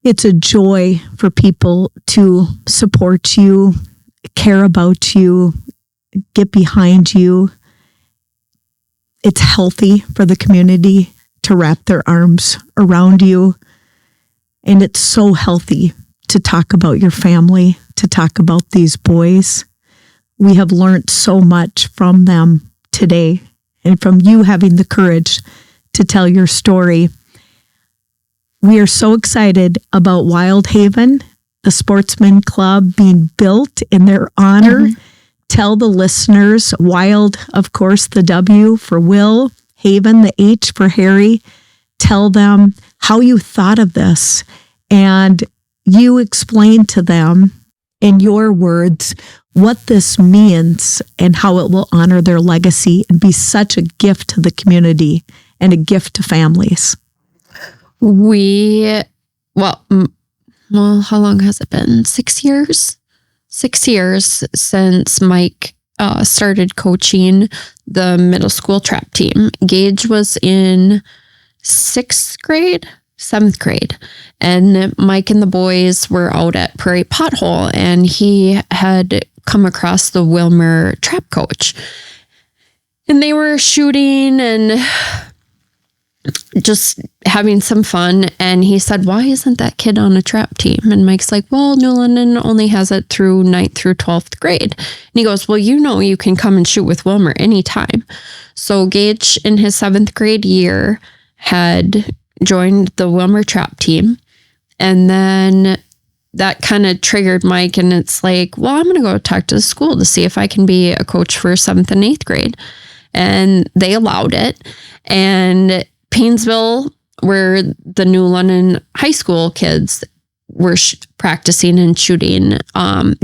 It's a joy for people to support you, care about you, get behind you. It's healthy for the community to wrap their arms around you. And it's so healthy to talk about your family, to talk about these boys. We have learned so much from them today, and from you having the courage to tell your story. We are so excited about Wild Haven, the sportsman club being built in their honor. Mm-hmm. Tell the listeners, Wild, of course, the W for Will, Haven, the H for Harry. Tell them how you thought of this, and you explain to them in your words what this means and how it will honor their legacy and be such a gift to the community and a gift to families. Well, how long has it been? 6 years? 6 years since Mike started coaching the middle school trap team. Gage was in 7th grade. And Mike and the boys were out at Prairie Pothole, and he had come across the Wilmer trap coach. And they were shooting and just having some fun. And he said, "Why isn't that kid on a trap team?" And Mike's like, "Well, New London only has it through 9th through 12th grade. And he goes, "Well, you can come and shoot with Wilmer anytime." So Gage in his 7th grade year had joined the Wilmer trap team. And then that kind of triggered Mike, and it's like, well, I'm going to go talk to the school to see if I can be a coach for 7th and 8th grade. And they allowed it. And Painesville, where the New London high school kids were practicing and shooting,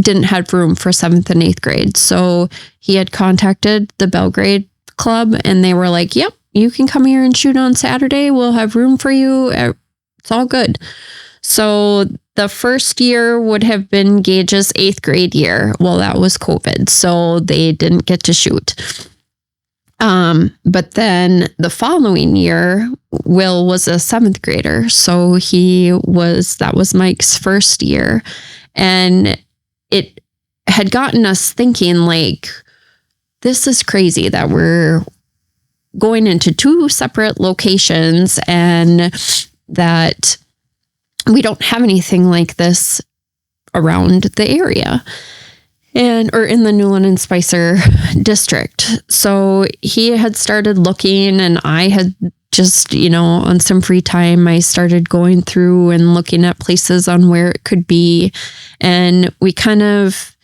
didn't have room for 7th and 8th grade. So he had contacted the Belgrade club, and they were like, "Yep, you can come here and shoot on Saturday. We'll have room for you. It's all good." So the first year would have been Gage's 8th grade year. Well, that was COVID, so they didn't get to shoot. But then the following year, Will was a 7th grader. So that was Mike's first year. And it had gotten us thinking, like, this is crazy that we're going into 2 separate locations and that we don't have anything like this around the area or in the New London Spicer district. So he had started looking, and I had just, on some free time, I started going through and looking at places on where it could be. And we kind of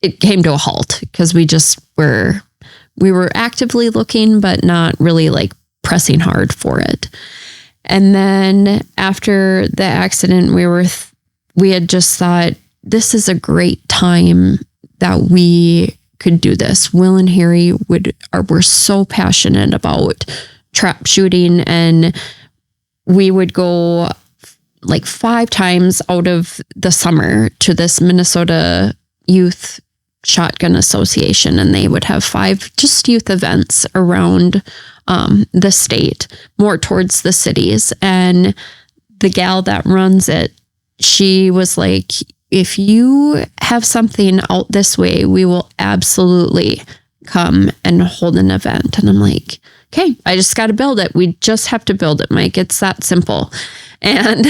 it came to a halt because we were actively looking, but not really like pressing hard for it. And then after the accident, we had just thought, this is a great time that we could do this. Will and Harry were so passionate about trap shooting, and we would go like 5 times out of the summer to this Minnesota Youth Shotgun Association, and they would have 5 just youth events around the state, more towards the cities. And the gal that runs it, she was like, if you have something out this way, we will absolutely come and hold an event. And I'm like, okay, I just got to build it. We just have to build it, Mike. It's that simple. And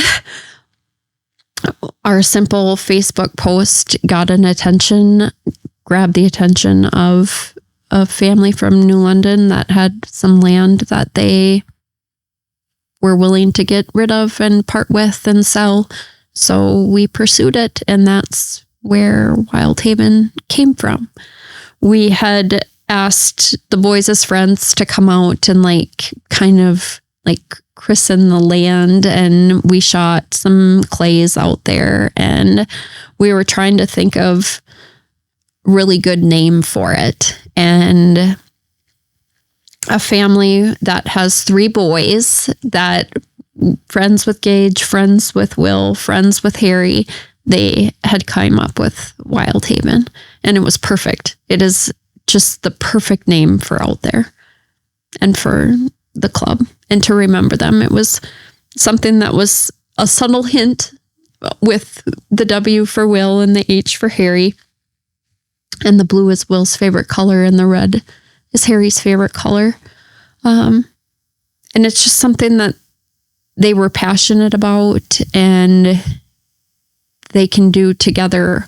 our simple Facebook post grabbed the attention of a family from New London that had some land that they were willing to get rid of and part with and sell. So we pursued it, and that's where Wildhaven came from. We had asked the boys as friends to come out and kind of christen the land, and we shot some clays out there, and we were trying to think of really good name for it. And a family that has 3 boys, that friends with Gage, friends with Will, friends with Harry, they had come up with Wildhaven, and it was perfect. It is just the perfect name for out there and for the club, and to remember them. It was something that was a subtle hint with the W for Will and the H for Harry. And the blue is Will's favorite color, and the red is Harry's favorite color. And it's just something that they were passionate about, and they can do together.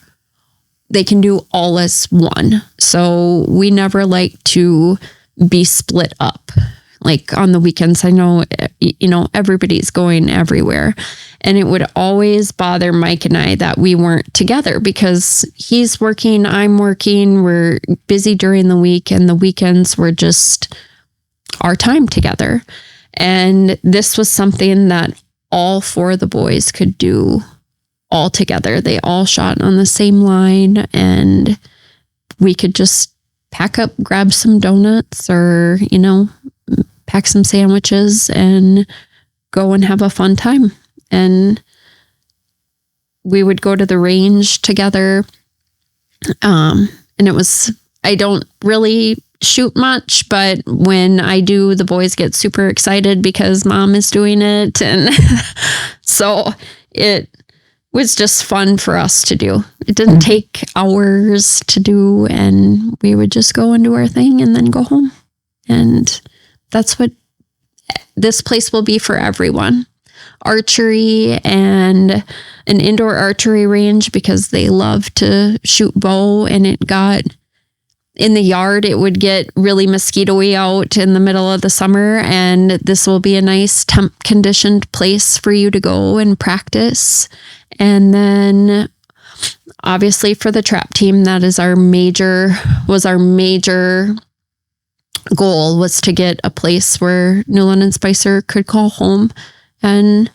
They can do all as one. So we never like to be split up. Like on the weekends, I know, everybody's going everywhere. And it would always bother Mike and I that we weren't together, because he's working, I'm working, we're busy during the week, and the weekends were just our time together. And this was something that all 4 of the boys could do all together. They all shot on the same line, and we could just pack up, grab some donuts, or, pack some sandwiches and go and have a fun time. And we would go to the range together. And I don't really shoot much, but when I do, the boys get super excited because Mom is doing it. And so it was just fun for us to do. It didn't take hours to do, and we would just go and do our thing and then go home. And that's what this place will be for everyone. Archery and an indoor archery range, because they love to shoot bow, and it got in the yard, it would get really mosquito-y out in the middle of the summer, and this will be a nice temp conditioned place for you to go and practice. And then obviously for the trap team, that is our major goal, was to get a place where Newland and Spicer could call home. And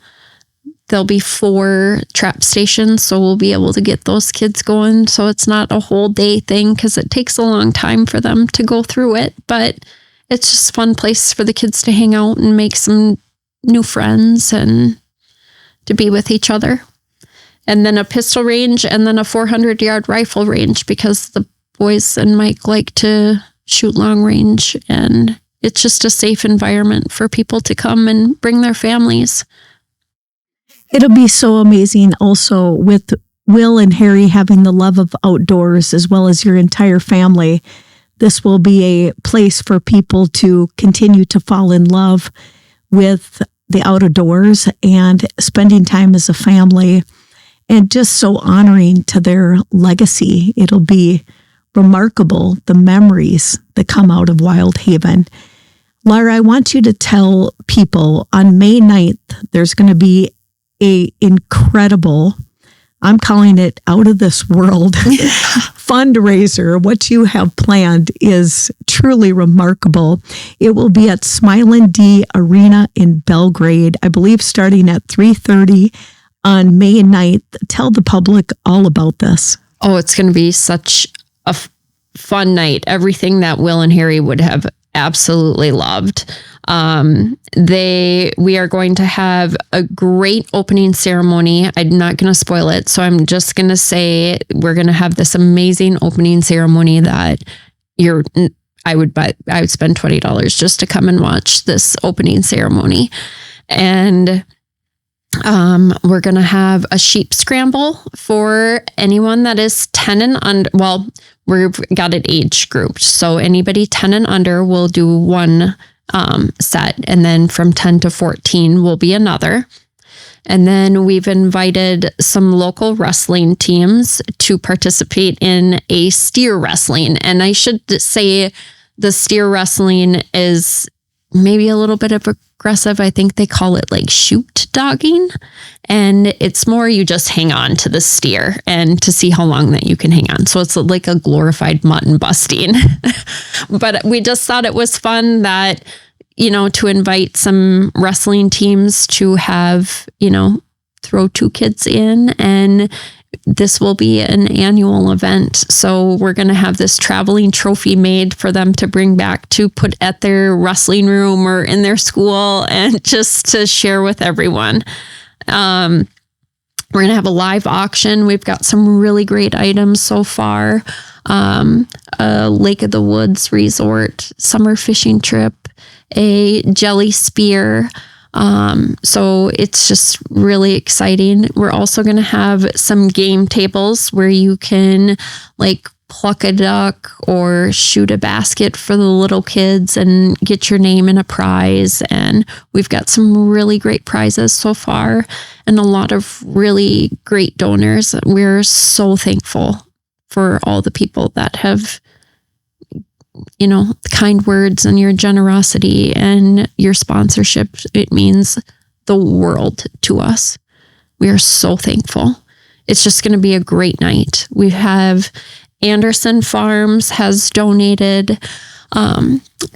there'll be 4 trap stations, so we'll be able to get those kids going. So it's not a whole day thing, because it takes a long time for them to go through it. But it's just a fun place for the kids to hang out and make some new friends and to be with each other. And then a pistol range, and then a 400-yard rifle range, because the boys and Mike like to shoot long range, and it's just a safe environment for people to come and bring their families. It'll be so amazing also with Will and Harry having the love of outdoors, as well as your entire family. This will be a place for people to continue to fall in love with the outdoors and spending time as a family, and just so honoring to their legacy. It'll be remarkable, the memories that come out of Wildhaven. Lara, I want you to tell people on May 9th, there's going to be a incredible I'm calling it out of this world fundraiser. What you have planned is truly remarkable. It will be at Smilin' D Arena in Belgrade, I believe starting at 3:30 on May 9th. Tell the public all about this. Oh, it's going to be such a fun night. Everything that Will and Harry would have absolutely loved. We are going to have a great opening ceremony. I'm not going to spoil it. So I'm just going to say we're going to have this amazing opening ceremony that I would spend $20 just to come and watch this opening ceremony. And we're going to have a sheep scramble for anyone that is 10 and under. Well, we've got it age grouped. So anybody 10 and under will do one set. And then from 10 to 14 will be another. And then we've invited some local wrestling teams to participate in a steer wrestling. And I should say the steer wrestling is maybe a little bit of aggressive. I think they call it like shoot dogging. And it's more you just hang on to the steer and to see how long that you can hang on. So it's like a glorified mutton busting. But we just thought it was fun that, to invite some wrestling teams to have, throw 2 kids in, and this will be an annual event. So we're going to have this traveling trophy made for them to bring back to put at their wrestling room or in their school and just to share with everyone. We're going to have a live auction. We've got some really great items so far. A Lake of the Woods resort, summer fishing trip, a jelly spear. So it's just really exciting. We're also going to have some game tables where you can pluck a duck or shoot a basket for the little kids and get your name in a prize. And we've got some really great prizes so far and a lot of really great donors. We're so thankful for all the people that have, kind words and your generosity and your sponsorship. It means the world to us. We are so thankful. It's just going to be a great night. We have Anderson Farms has donated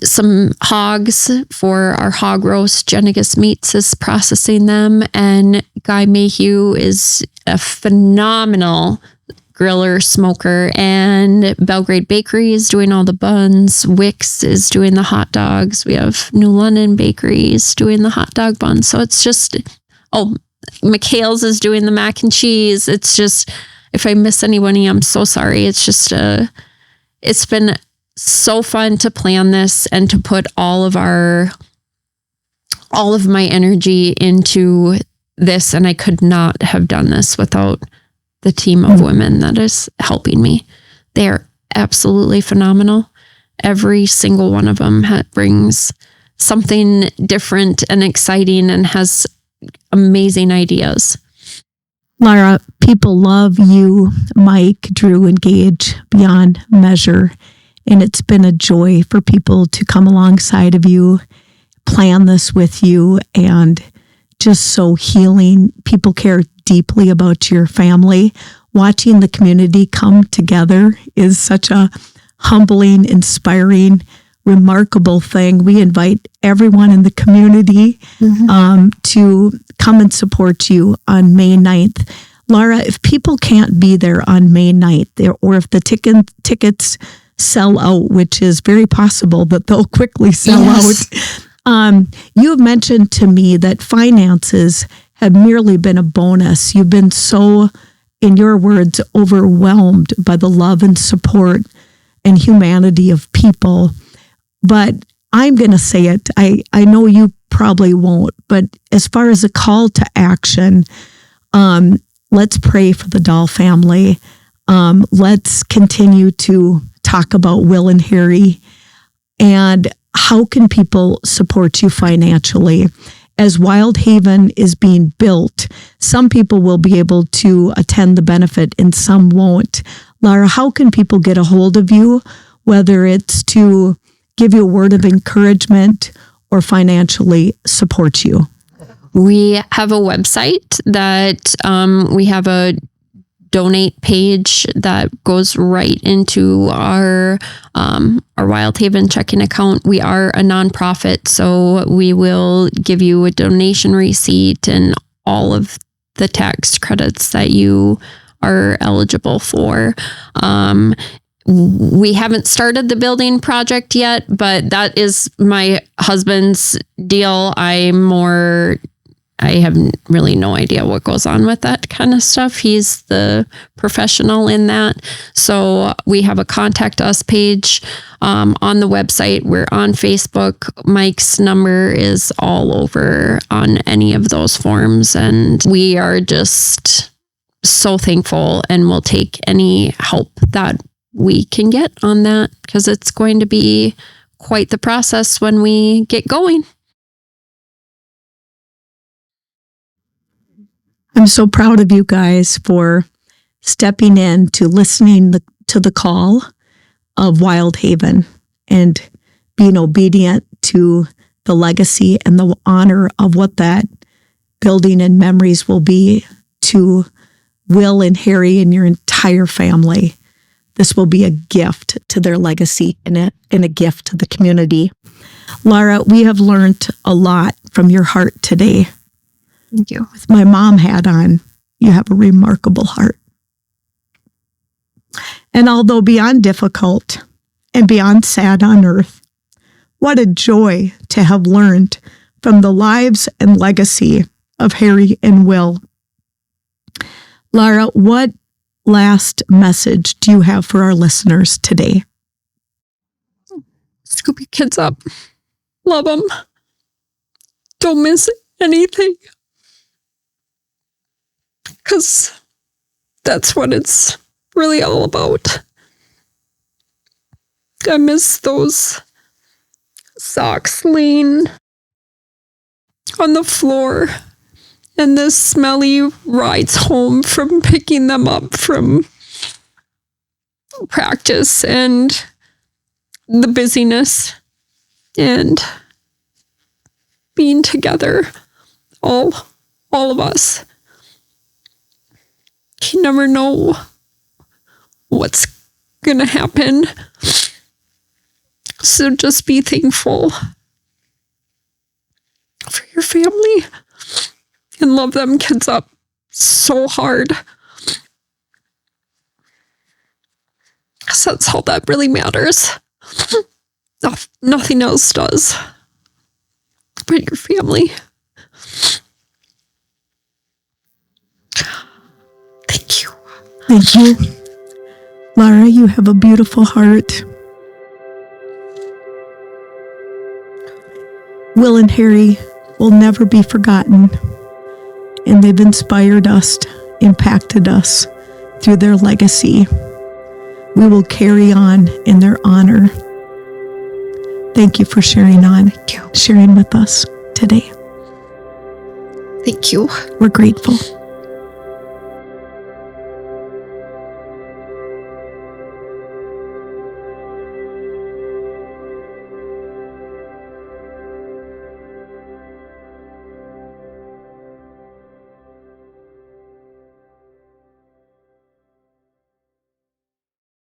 some hogs for our hog roast. Genegas Meats is processing them, and Guy Mayhew is a phenomenal griller, smoker, and Belgrade Bakery is doing all the buns. Wix is doing the hot dogs. We have New London Bakeries doing the hot dog buns. So it's just, McHale's is doing the mac and cheese. It's just, if I miss anybody, I'm so sorry. It's just, it's been so fun to plan this and to put all of my energy into this. And I could not have done this without the team of women that is helping me. They are absolutely phenomenal. Every single one of them brings something different and exciting and has amazing ideas. Lara, people love you, Mike, Drew, and Gage beyond measure. And it's been a joy for people to come alongside of you, plan this with you, and just so healing. People care deeply about your family. Watching the community come together is such a humbling, inspiring, remarkable thing. We invite everyone in the community to come and support you on May 9th. Lara, if people can't be there on May 9th, or if the tickets sell out, which is very possible that they'll quickly sell out, you have mentioned to me that finances have merely been a bonus. You've been so, in your words, overwhelmed by the love and support and humanity of people. But I'm going to say it. I know you probably won't, but as far as a call to action, let's pray for the Dahl family. Let's continue to talk about Will and Harry. And how can people support you financially? As Wild Haven is being built, some people will be able to attend the benefit and some won't. Lara, how can people get a hold of you, whether it's to give you a word of encouragement or financially support you? We have a website that we have a donate page that goes right into our Wildhaven checking account. We are a nonprofit, so we will give you a donation receipt and all of the tax credits that you are eligible for. We haven't started the building project yet, but that is my husband's deal. I have really no idea what goes on with that kind of stuff. He's the professional in that. So we have a contact us page on the website. We're on Facebook. Mike's number is all over on any of those forms. And we are just so thankful and will take any help that we can get on that, because it's going to be quite the process when we get going. I'm so proud of you guys for stepping in to listening to the call of Wildhaven and being obedient to the legacy and the honor of what that building and memories will be to Will and Harry and your entire family. This will be a gift to their legacy and a gift to the community. Lara, we have learned a lot from your heart today. Thank you. With my mom hat on, you have a remarkable heart. And although beyond difficult and beyond sad on earth, what a joy to have learned from the lives and legacy of Harry and Will. Lara, what last message do you have for our listeners today? Scoop your kids up. Love them. Don't miss anything. Because that's what it's really all about. I miss those socks laying on the floor and the smelly rides home from picking them up from practice and the busyness and being together, all of us. You never know what's gonna happen. So just be thankful for your family and love them kids up so hard. Because that's all that really matters. Nothing else does but your family. Thank you. Thank you. Lara, you have a beautiful heart. Will and Harry will never be forgotten, and they've inspired us, impacted us through their legacy. We will carry on in their honor. Thank you for sharing with us today. Thank you. We're grateful.